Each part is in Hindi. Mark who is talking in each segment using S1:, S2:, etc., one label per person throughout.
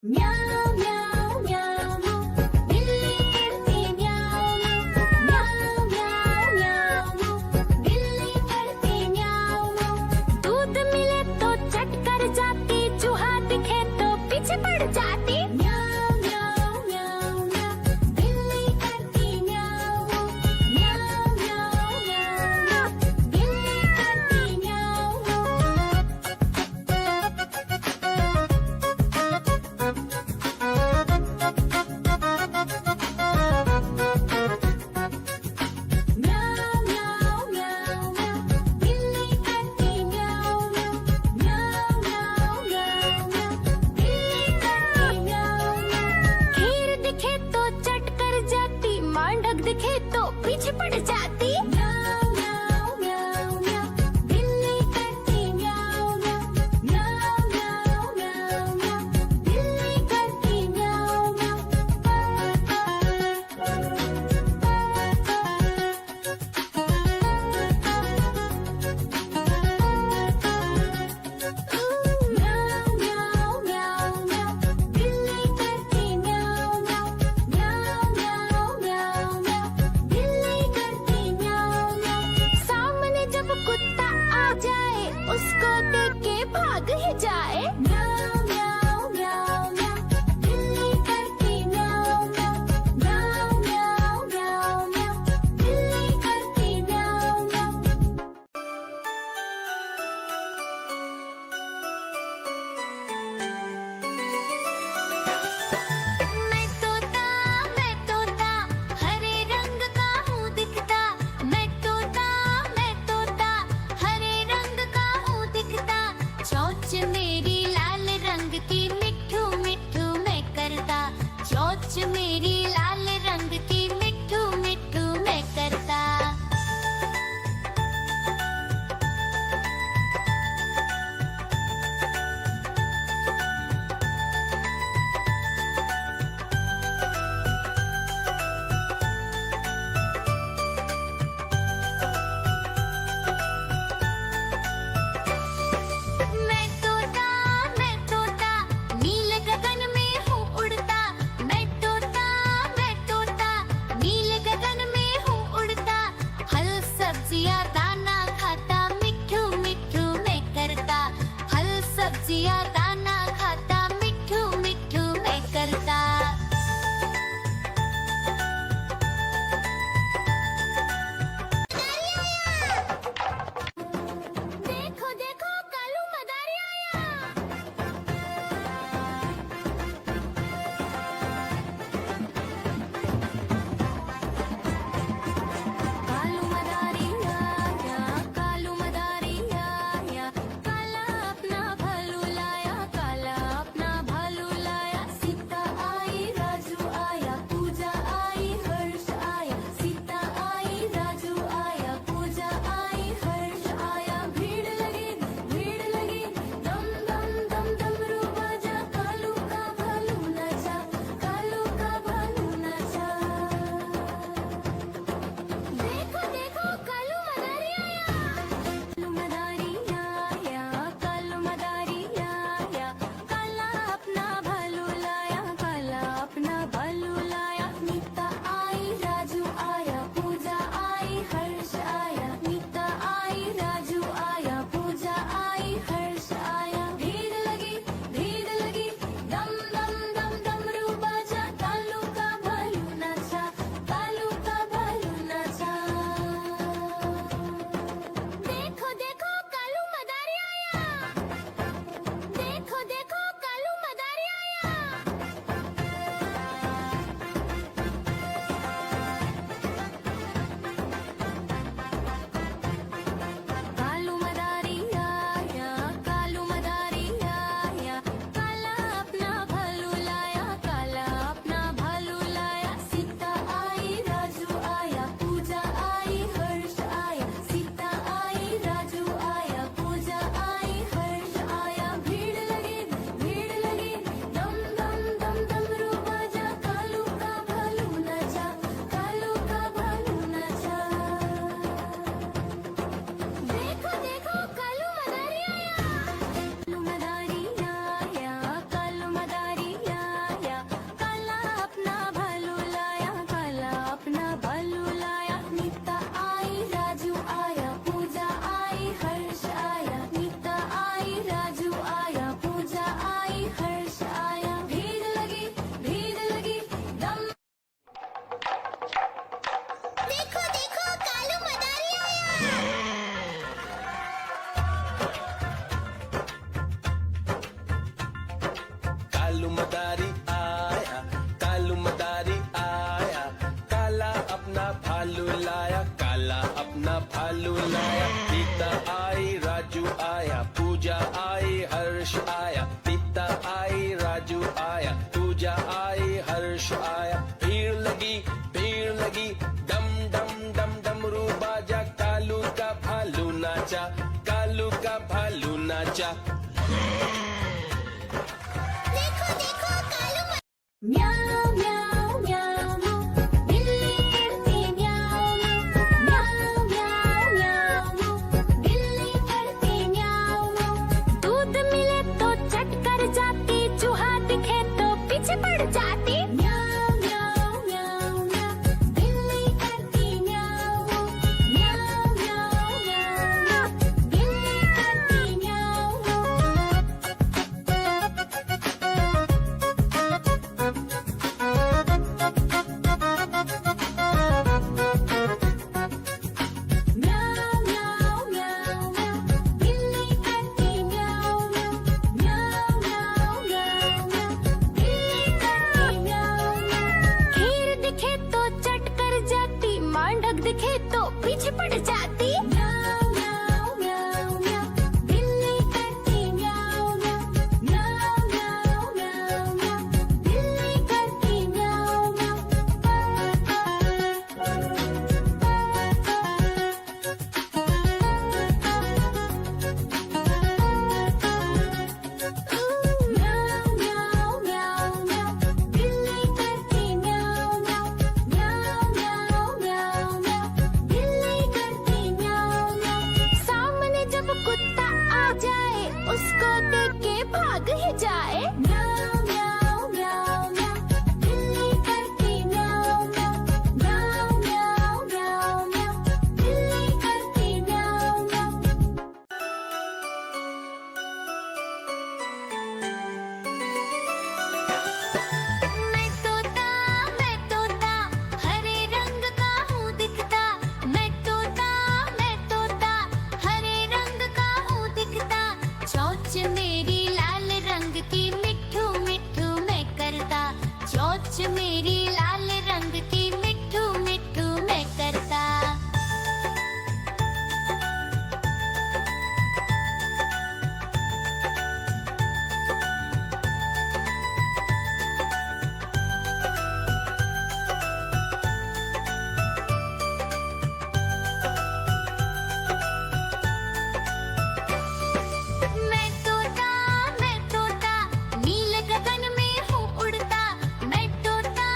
S1: म्याऊं म्याऊं म्याऊं बिल्ली करती म्याऊं म्याऊं म्याऊं म्याऊं बिल्ली करती म्याऊं। दूध मिले तो चट कर जाती, चूहा दिखे तो पीछे पड़ जाती। म्याऊं म्याऊं म्याऊं म्याऊं बिल्ली करती म्याऊं म्याऊं म्याऊं म्याऊं बिल्ली करती म्याऊं। म्याऊं म्याऊं म्याऊं म्याऊं बिल्ली करती म्याऊं म्याऊं म्याऊं म्याऊं म्याऊं बिल्ली करती
S2: कालू मदारी आया, कालू मदारी आया, काला अपना भालू लाया, काला अपना भालू लाया। सीता आई राजू आया, पूजा आई हर्ष आया, सीता आई राजू आया, पूजा आई हर्ष आया। भीड़ लगी डम डम डम डमरू बाजा, कालू का भालू नाचा, कालू का भालू नाचा।
S3: देखो देखो कालू
S1: म्याऊं म्याऊं म्याऊं म्याऊं, बिल्ली करती म्याऊं म्याऊं म्याऊं म्याऊं म्याऊं, बिल्ली करती म्याऊं म्याऊं। दूध मिले तो चट कर जाती, चूहा दिखे तो पीछे पड़ जाती। म्याऊं म्याऊं म्याऊं म्याऊं, बिल्ली करती म्याऊं म्याऊं म्याऊं म्याऊं म्याऊं, बिल्ली करती म्याऊं म्याऊं म्याऊं म्याऊं म्याऊं, बिल्ली करती म्याऊं म्याऊं म्याऊं म्याऊं म्याऊं म्याऊं, बिल्ली करती म्याऊं म्याऊं। खीर दिखे तो चट कर जाती, मांडक दिखे तो पीछे पड़ जाती। म्याऊं म्याऊं म्याऊं म्याऊं, बिल्ली करती म्याऊं म्याऊं म्याऊं म्याऊं म्याऊं म्याऊं, बिल्ली करती म्याऊं म्याऊं म्याऊं म्याऊं म्याऊं, बिल्ली करती म्याऊं म्याऊं म्याऊं म्याऊं म्याऊं म्याऊं, बिल्ली करती म्याऊं म्याऊं। सामने जब कुत्ता आ जाए, उसको देख के भाग ही जाए। म्याऊं म्याऊं म्याऊं म्याऊं, बिल्ली करती म्याऊं म्याऊं म्याऊं म्याऊं म्याऊं म्याऊं, बिल्ली करती म्याऊं म्याऊं। मैं तोता हरे रंग का हूँ दिखता। मैं तोता हरे रंग का हूँ दिखता। चोंच मेरी लाल रंग की, मिट्ठू मिट्ठू मैं करता। चोंच मेरी लाल रंग की, मिट्ठू मिट्ठू मैं करता। मैं तोता नील गगन में हूँ उड़ता। मैं तोता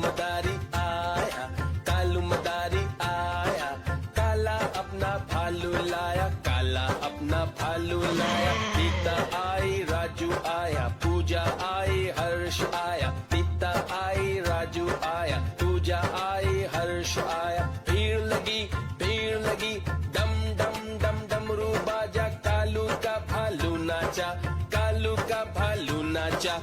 S2: मदारी आया, कालू मदारी आया, काला अपना भालू लाया, काला अपना भालू लाया। सीता आई, राजू आया, पूजा आई, हर्ष आया, सीता आई, राजू आया, पूजा आई, हर्ष आया। भीड़ लगी, डम डम डम डमरू बाजा, कालू का भालू नाचा, कालू का भालू नाचा।